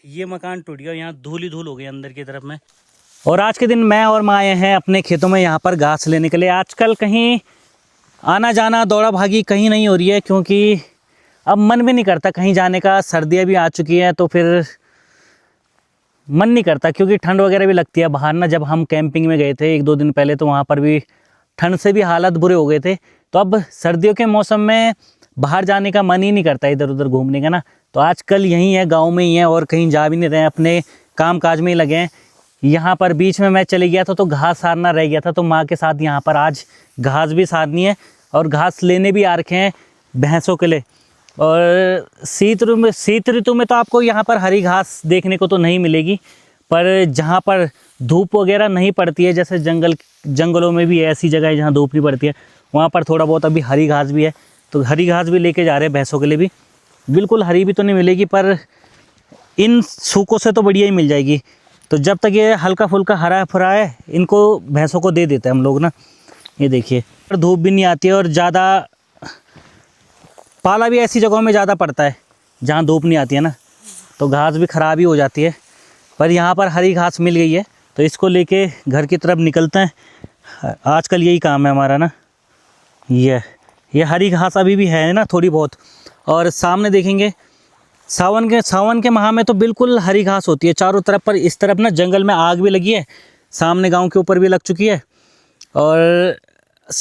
ये मकान टूट गया, यहाँ धूल ही धूल हो गई अंदर की तरफ में। और आज के दिन मैं और माँ आए हैं अपने खेतों में यहाँ पर घास लेने के लिए। आजकल कहीं आना जाना दौड़ा भागी कहीं नहीं हो रही है, क्योंकि अब मन भी नहीं करता कहीं जाने का। सर्दियाँ भी आ चुकी हैं तो फिर मन नहीं करता, क्योंकि ठंड वगैरह भी लगती है बाहर ना। जब हम कैंपिंग में गए थे 1-2 दिन पहले तो वहाँ पर भी ठंड से भी हालत बुरे हो गए थे। तो अब सर्दियों के मौसम में बाहर जाने का मन ही नहीं करता, इधर उधर घूमने का ना। तो आजकल यहीं है, गांव में ही है, और कहीं जा भी नहीं रहे हैं, अपने काम काज में ही लगे हैं। यहाँ पर बीच में मैं चले गया था तो घास सारना रह गया था, तो माँ के साथ यहाँ पर आज घास भी सारनी है और घास लेने भी आ रखे हैं भैंसों के लिए। और शीत ऋतु में तो आपको यहाँ पर हरी घास देखने को तो नहीं मिलेगी, पर जहाँ पर धूप वगैरह नहीं पड़ती है, जैसे जंगलों में भी ऐसी जगह है जहाँ धूप नहीं पड़ती है, वहाँ पर थोड़ा बहुत अभी हरी घास भी है। तो हरी घास भी लेके जा रहे हैं भैंसों के लिए भी। बिल्कुल हरी भी तो नहीं मिलेगी, पर इन सूखों से तो बढ़िया ही मिल जाएगी। तो जब तक ये हल्का फुल्का हरा भरा है, इनको भैंसों को दे देते हैं हम लोग ना। ये देखिए, धूप भी नहीं आती है और ज़्यादा पाला भी ऐसी जगहों में ज़्यादा पड़ता है जहाँ धूप नहीं आती है ना, तो घास भी ख़राब ही हो जाती है। पर यहाँ पर हरी घास मिल गई है तो इसको लेके घर की तरफ निकलते हैं। आजकल यही काम है हमारा ना। ये हरी घास अभी भी है ना थोड़ी बहुत। और सामने देखेंगे सावन के माह में तो बिल्कुल हरी घास होती है चारों तरफ। पर इस तरफ ना जंगल में आग भी लगी है, सामने गांव के ऊपर भी लग चुकी है। और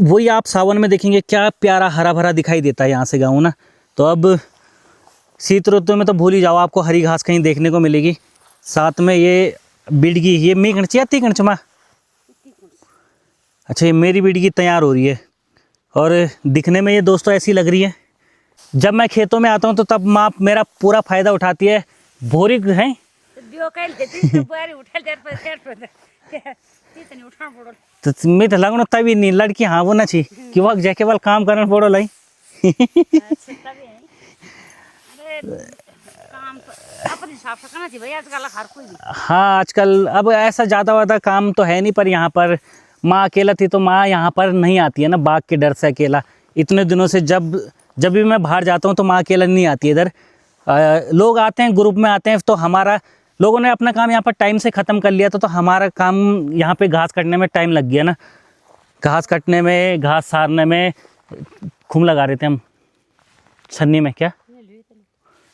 वही आप सावन में देखेंगे क्या प्यारा हरा भरा दिखाई देता है यहाँ से गाँव ना। तो अब शीत ऋतु में तो भूल ही जाओ, आपको हरी घास कहीं देखने को मिलेगी। साथ में ये बिडगी, ये मी कणची आती कणचमा। अच्छा, ये मेरी बिडगी तैयार हो रही है और दिखने में ये दोस्तों ऐसी लग रही है। जब मैं खेतों में आता हूँ तो तब माँ मेरा पूरा फ़ायदा उठाती है। भोरी है तो मैं तो लगना तभी नहीं लड़की हाँ वो ना छी कि वह जय केवल काम करना पड़ो लाई। हाँ, आजकल अब ऐसा ज़्यादा वादा काम तो है नहीं, पर यहाँ पर माँ अकेला थी तो माँ यहाँ पर नहीं आती है ना, बाघ के डर से अकेला। इतने दिनों से जब भी मैं बाहर जाता हूँ तो माँ अकेला नहीं आती है इधर। लोग आते हैं, ग्रुप में आते हैं, तो हमारा लोगों ने अपना काम यहाँ पर टाइम से ख़त्म कर लिया तो हमारा काम यहाँ पे घास कटने में टाइम लग गया ना। घास कटने में, घास सारने में खूम लगा रहे थे हम छन्नी में। क्या?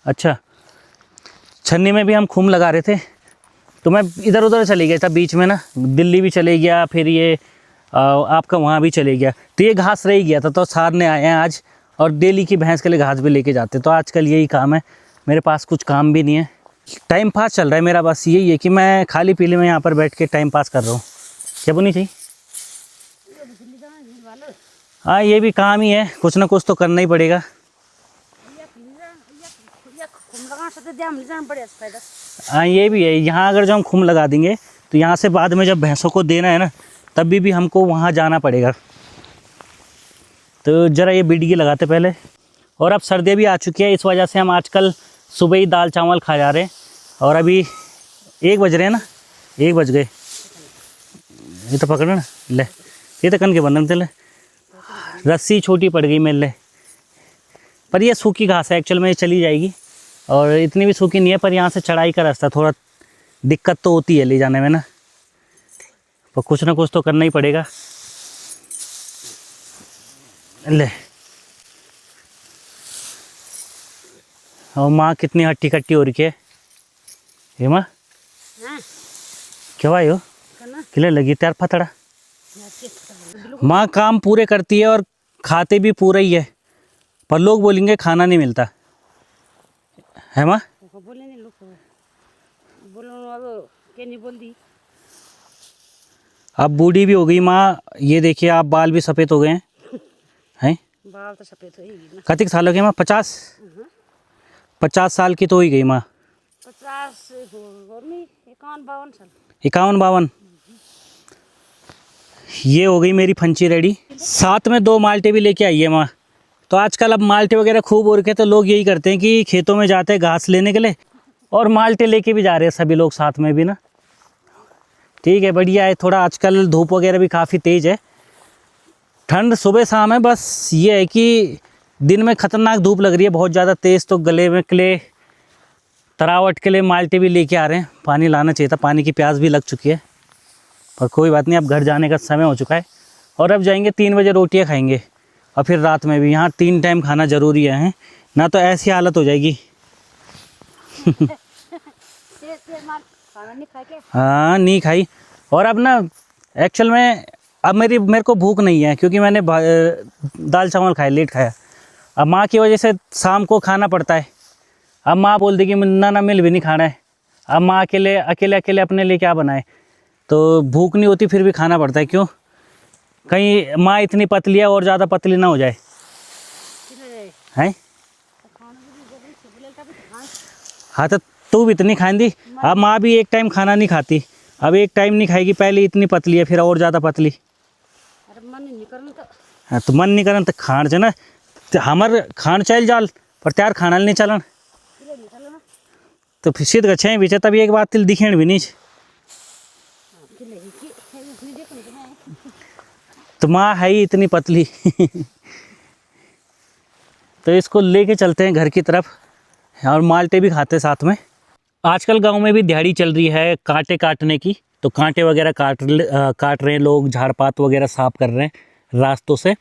अच्छा, छन्नी में भी हम खूम लगा रहे थे। तो मैं इधर उधर चले गया था बीच में ना, दिल्ली भी चले गया, फिर ये आपका वहाँ भी चले गया, तो ये घास रह गया था तो सारने आए हैं आज। और डेली की भैंस के लिए घास भी लेके जाते। तो आजकल यही काम है, मेरे पास कुछ काम भी नहीं है, टाइम पास चल रहा है मेरा। बस यही है कि मैं खाली पीले में यहाँ पर बैठ के टाइम पास कर रहा हूँ। क्या बोलनी चाहिए? हाँ, ये भी काम ही है, कुछ ना कुछ तो करना ही पड़ेगा। हाँ, ये भी है। यहाँ अगर जो हम खूम लगा देंगे तो यहाँ से बाद में जब भैंसों को देना है ना, तभी भी हमको वहाँ जाना पड़ेगा। तो ज़रा ये बिडगी लगाते पहले। और अब सर्दियाँ भी आ चुकी है, इस वजह से हम आजकल सुबह ही दाल चावल खा जा रहे हैं। और अभी 1 बज रहे हैं ना, 1 बज गए। ये तो पकड़ ना ले, ये तो कन के बनन ले, रस्सी छोटी पड़ गई मेरे ले। पर ये सूखी घास है एक्चुअल में, ये चली जाएगी और इतनी भी सूखी नहीं है। पर यहाँ से चढ़ाई का रास्ता थोड़ा दिक्कत तो होती है ले जाने में ना, पर कुछ ना कुछ तो करना ही पड़ेगा। ले, और माँ कितनी हट्टी कट्टी हो रही है। ये माँ क्या भाई हो किले लगी त्यार फतड़ा। माँ काम पूरे करती है और खाते भी पूरा ही है, पर लोग बोलेंगे खाना नहीं मिलता है माँ। अब बूढ़ी भी हो गई माँ, ये देखिए आप बाल भी सफ़ेद हो गए हैं। बाल तो सफ़ेद हो ही गई। कितने साल हो गए माँ? 50 साल की तो हो ही गई माँ। 51-52 ये हो गई मेरी फंची रेडी। साथ में 2 माल्टे भी लेके आई है माँ। तो आजकल अब माल्टे वगैरह खूब हो रखे, तो लोग यही करते हैं कि खेतों में जाते हैं घास लेने के लिए और माल्टे लेके भी जा रहे हैं सभी लोग साथ में भी ना। ठीक है, बढ़िया है। थोड़ा आजकल धूप वगैरह भी काफ़ी तेज़ है, ठंड सुबह शाम है। बस ये है कि दिन में ख़तरनाक धूप लग रही है बहुत ज़्यादा तेज़, तो गले में क्ले तरावट के लिए माल्टे भी लेके आ रहे हैं, पानी लाना चाहिए था, पानी की प्यास भी लग चुकी है, पर कोई बात नहीं, अब घर जाने का समय हो चुका है और अब जाएंगे 3 बजे रोटियां खाएंगे और फिर रात में भी। यहाँ 3 टाइम खाना ज़रूरी है, ना तो ऐसी हालत हो जाएगी। हाँ नहीं खाई। और अब ना एक्चुअल में अब मेरे को भूख नहीं है, क्योंकि मैंने दाल चावल खाए, लेट खाया। अब माँ की वजह से शाम को खाना पड़ता है। अब माँ बोल दी कि ना मिल भी नहीं खाना है। अब माँ अकेले अपने लिए क्या बनाए, तो भूख नहीं होती फिर भी खाना पड़ता है। क्यों, कहीं माँ इतनी पतली है और ज़्यादा पतली ना हो जाए, हैं? हाँ तो तू भी इतनी खाएंदी। अब माँ भी एक टाइम खाना नहीं खाती, अब एक टाइम नहीं खाएगी, पहले इतनी पतली है फिर और ज़्यादा पतली। हाँ तो मन नहीं करन तो खान च ना, हमार खान चल जाल पर त्यार खाना नहीं चलन, तो फिर सीध गच्छे बीचे तभी एक बात तिल दिखेण भी नहीं। तो माँ है ही इतनी पतली। तो इसको लेके चलते हैं घर की तरफ और माल्टे भी खाते साथ में। आजकल गांव में भी दिहाड़ी चल रही है कांटे काटने की, तो कांटे वगैरह काट रहे हैं लोग, झाड़ पात वगैरह साफ कर रहे हैं रास्तों से।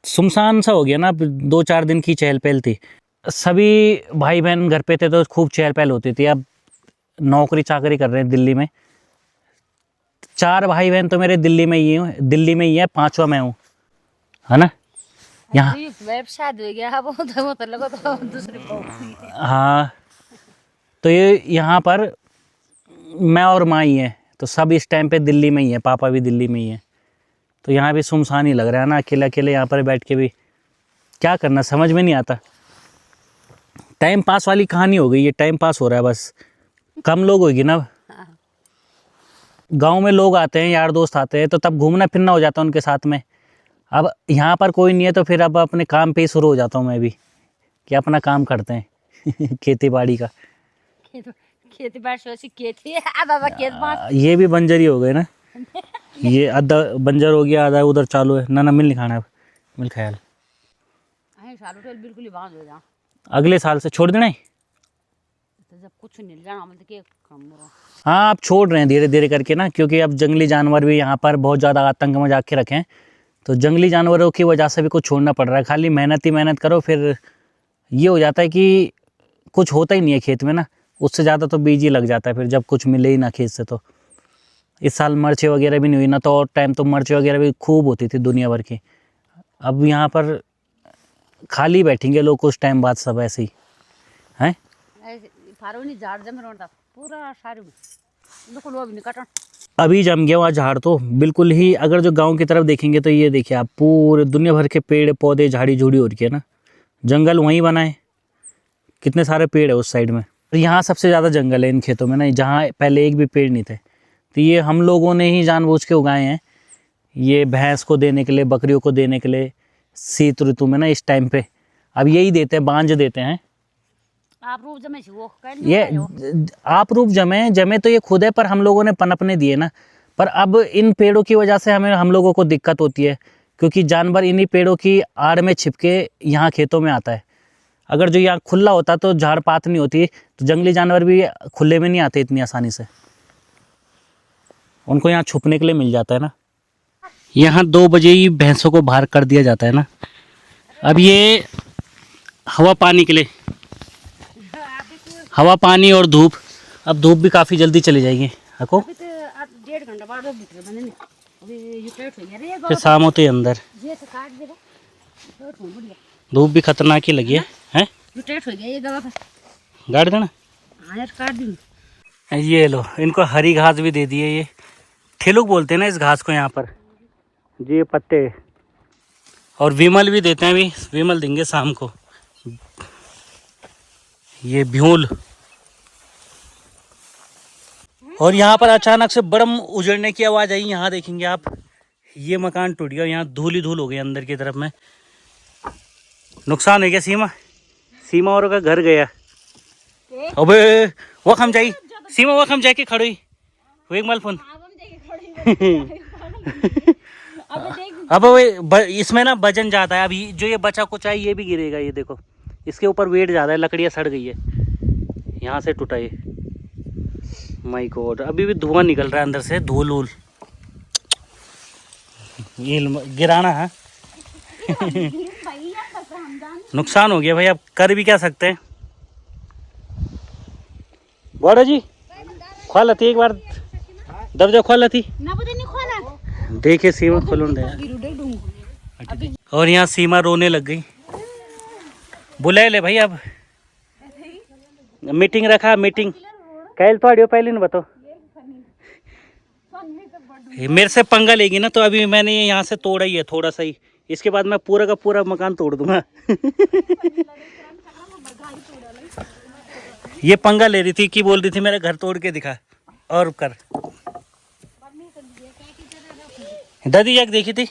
सुनसान सा हो गया ना, 2-4 दिन की चहल पहल थी, सभी भाई बहन घर पे थे तो खूब चहल पहल होती थी। अब नौकरी चाकरी कर रहे हैं दिल्ली में। 4 भाई बहन तो मेरे दिल्ली में ही है, 5वां मैं हूँ, है ना। यहाँ हाँ, तो ये यहाँ पर मैं और माँ ही हैं, तो सब इस टाइम पे दिल्ली में ही है, पापा भी दिल्ली में ही है। तो यहाँ भी सुनसान ही लग रहा है ना, अकेले अकेले यहाँ पर बैठ के भी क्या करना समझ में नहीं आता। टाइम पास वाली कहानी हो गई, ये टाइम पास हो रहा है बस। कम लोग होगी ना, गांव में लोग आते हैं, यार दोस्त आते हैं, तो तब घूमना फिरना हो जाता है उनके साथ में। अब यहाँ पर कोई नहीं है, तो फिर अब अपने काम पे ही शुरू हो जाता हूँ मैं भी, कि अपना काम करते हैं। खेती बाड़ी का, ये भी बंजर ही हो गए ना। ये आधा बंजर हो गया, आधा उधर चालू है। ना मिल नहीं खाना, अब मिल ख्याल बिल्कुल ही अगले साल से छोड़ देना है। जब कुछ नहीं जाना हाँ, आप छोड़ रहे हैं धीरे धीरे करके ना, क्योंकि अब जंगली जानवर भी यहाँ पर बहुत ज़्यादा आतंक मचा के रखे हैं, तो जंगली जानवरों की वजह से भी कुछ छोड़ना पड़ रहा है। खाली मेहनत ही मेहनत करो, फिर ये हो जाता है कि कुछ होता ही नहीं है खेत में ना, उससे ज़्यादा तो बीज ही लग जाता है फिर, जब कुछ मिले ही ना खेत से। तो इस साल मिर्चें वगैरह भी नहीं हुई ना, तो और टाइम तो मिर्चें वगैरह भी खूब होती थी दुनिया भर की। अब यहाँ पर खाली बैठेंगे लोग कुछ टाइम बाद, सब ऐसे ही हैं। अभी जम गया वहाँ झाड़ तो बिल्कुल ही। अगर जो गांव की तरफ देखेंगे तो ये देखिए आप, पूरे दुनिया भर के पेड़ पौधे झाड़ी झूड़ी हो रखी है ना, जंगल वहीं बना है, कितने सारे पेड़ है उस साइड में। यहाँ सबसे ज़्यादा जंगल है इन खेतों में ना, जहाँ पहले एक भी पेड़ नहीं थे। तो ये हम लोगों ने ही जानबूझ के उगाए हैं, ये भैंस को देने के लिए, बकरियों को देने के लिए, शीत ऋतु में ना इस टाइम पे। अब यही देते हैं, बांझ देते हैं। आप रूप जमे ये आप रूप जमे तो ये खुद है, पर हम लोगों ने पनपने दिए ना। पर अब इन पेड़ों की वजह से हम लोगों को दिक्कत होती है, क्योंकि जानवर इन्हीं पेड़ों की आड़ में छिप के यहाँ खेतों में आता है। अगर जो यहाँ खुला होता तो झाड़ पात नहीं होती, तो जंगली जानवर भी खुले में नहीं आते इतनी आसानी से, उनको यहाँ छुपने के लिए मिल जाता है ना। यहाँ 2 बजे ही भैंसों को बाहर कर दिया जाता है ना। अब ये हवा पानी के लिए, हवा पानी और धूप, अब धूप भी काफ़ी जल्दी चली जाएगी। हको फिर शाम होते अंदर, धूप भी खतरनाक ही लगी है, हैं? गाड़ देना, ये लो, इनको हरी घास भी दे दी है। ये ठेलुक बोलते हैं ना इस घास को यहाँ पर, ये पत्ते। और विमल भी देते हैं, अभी विमल देंगे शाम को। ये भ्यूल। और यहाँ पर अचानक से बड़म उजड़ने की आवाज़ आई। यहाँ देखेंगे आप, ये मकान टूट गया, यहाँ धूल ही धूल हो गई अंदर की तरफ में। नुकसान है क्या? सीमा और का घर गया। अबे वो खम जाई सीमा, वो खम जाके खड़ी वो एक माल फोन। अब इसमें ना वजन ज़्यादा है, अभी जो ये बचा कुछ है ये भी गिरेगा। ये देखो, इसके ऊपर वेट ज़्यादा है, लकड़ियाँ सड़ गई है, यहाँ से टूटा ये। माय गॉड, अभी भी धुआं निकल रहा है अंदर से, धूल वूल। ये गिराना है। नुकसान हो गया भाई, अब कर भी क्या सकते हैं। बड़ा जी खोला थी एक बार, दरवाजा खोला थी, देखे सीमा खोलूं दे। और यहाँ सीमा रोने लग गई। बुला ले भाई, अब मीटिंग रखा, मीटिंग कैल थोड़ी पहले नहीं बताओ। मेरे से पंगा लेगी ना, तो अभी मैंने यहाँ से तोड़ा ही है थोड़ा सा ही, इसके बाद मैं पूरा का पूरा मकान तोड़ दूंगा। ये पंगा ले रही थी कि बोल रही थी मेरा घर तोड़ के दिखा और कर। दादी एक देखी थी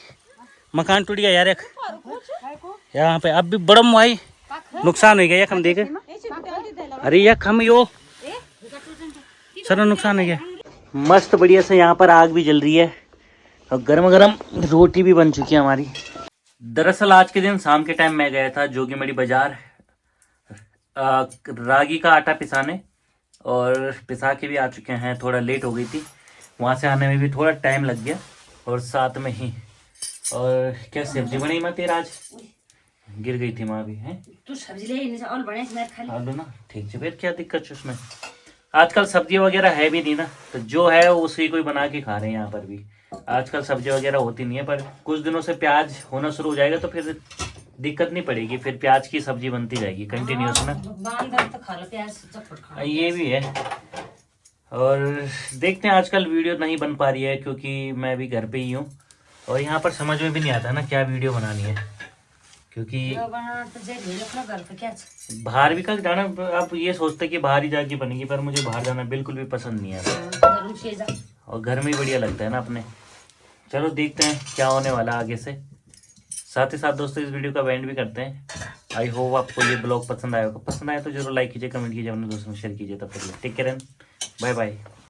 मकान टूट गया यार, एक यहाँ पे अब भी बड़ा भाई नुकसान हो गया, हम देखे। अरे यार हम यो सारा नुकसान हो गया। मस्त बढ़िया से यहाँ पर आग भी जल रही है और गरम गरम रोटी भी बन चुकी है हमारी। दरअसल आज के दिन शाम के टाइम मैं गया था जोगीमढ़ी बाजार रागी का आटा पिसाने, और पिसा के भी आ चुके हैं। थोड़ा लेट हो गई थी, वहाँ से आने में भी थोड़ा टाइम लग गया, और साथ में ही और क्या सब्जी बनी मैं तेरा आज गिर गई थी माँ भी है। तू सब्जी ले और बने आलू ना ठीक है, फिर क्या दिक्कत है उसमें। आजकल सब्जी वगैरह है भी नहीं ना, तो जो है उसी को ही बना के खा रहे हैं। यहाँ पर भी आजकल सब्जी वगैरह होती नहीं है, पर कुछ दिनों से प्याज होना शुरू हो जाएगा तो फिर दिक्कत नहीं पड़ेगी, फिर प्याज की सब्जी बनती जाएगी कंटिन्यूस ना। ये भी है। और देखते हैं, आजकल वीडियो नहीं बन पा रही है क्योंकि मैं भी घर पे ही हूँ, और यहाँ पर समझ में भी नहीं आता ना क्या वीडियो बनानी है, क्योंकि बाहर भी कल जाना। आप ये सोचते कि बाहर ही जाके बनेगी, पर मुझे बाहर जाना बिल्कुल भी पसंद नहीं आता, और घर में ही बढ़िया लगता है ना अपने। चलो देखते हैं क्या होने वाला आगे से। साथ ही साथ दोस्तों इस वीडियो का एंड भी करते हैं। आई होप आपको ये ब्लॉग पसंद आया होगा। पसंद आया तो जरूर लाइक कीजिए, कमेंट कीजिए, अपने दोस्तों में शेयर कीजिए। तब तक take care and bye bye.